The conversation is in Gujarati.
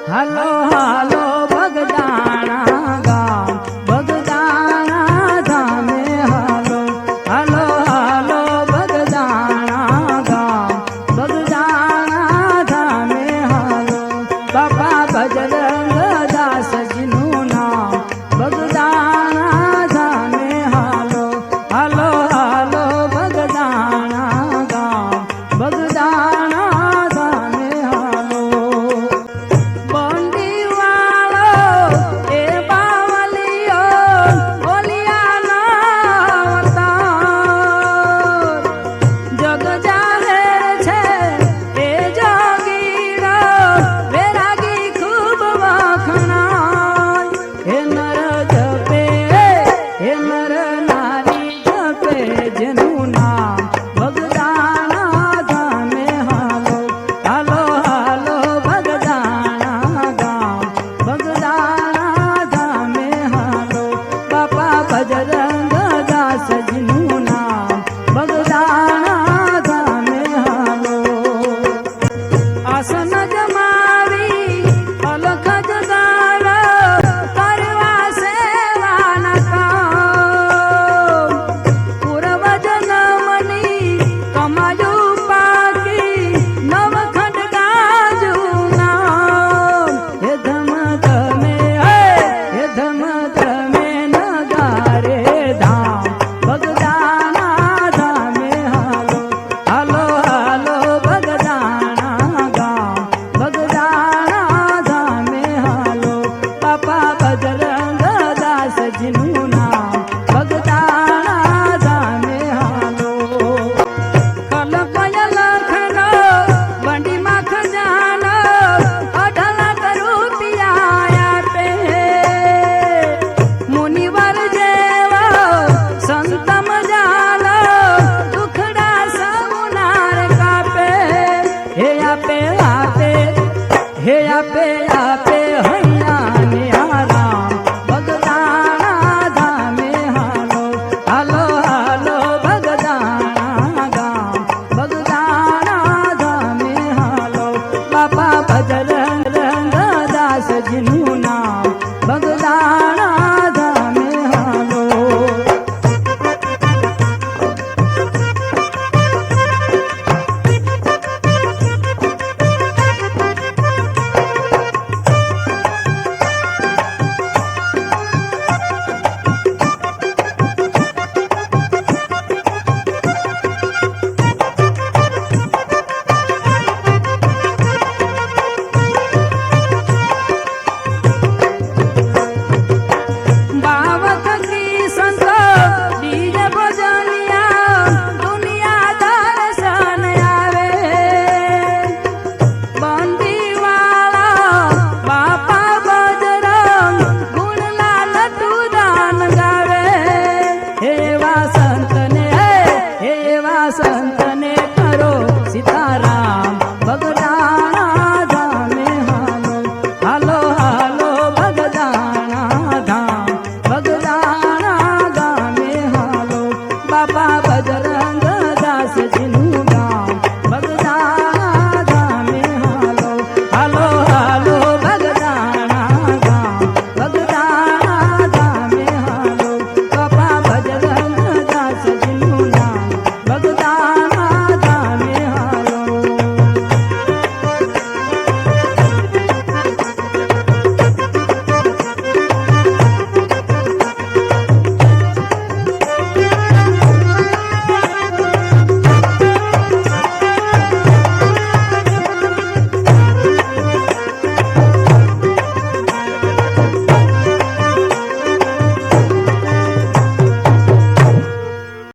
હાલો હાલો બગદાણા ગામ બગદાણા ધામે હાલો હાલો હાલો બગદાણા ગામ બગદાણા ધામે હાલો બાપા બજરંગ દાસજીનું નામ બગદાણા ધામે હાલો હાલો હાલો બગદાણા ગામ બગદાણા ધામે હાલો જેનું નામ બગદાણા ધામે હાલો હાલો હાલો બગદાણા ગામ બગદાણા ધામે હાલો બાપા બજરંગ દાસજીનું નામ બગદાણા ધામે હાલો આસન જમાવી અલખ જગાડ કરવા સેવાના કામ બજરંગ દાસજીનું નામ બગદાણા ધામે હાલો કલપય લખનો બંડીમાં ખજાનો 18 લાખ રૂપિયા આપે મુનિવર જેવો સંત મજાનો દુખડા સૌનાર કાપે હે આપે આપે હે આપે આપે હૈયાને આરામ બગદાણા ધામે હાલો હાલો હાલો બગદાણા ગામ બગદાણા ધામે હાલો બાપા બજરંગ દાસજીનું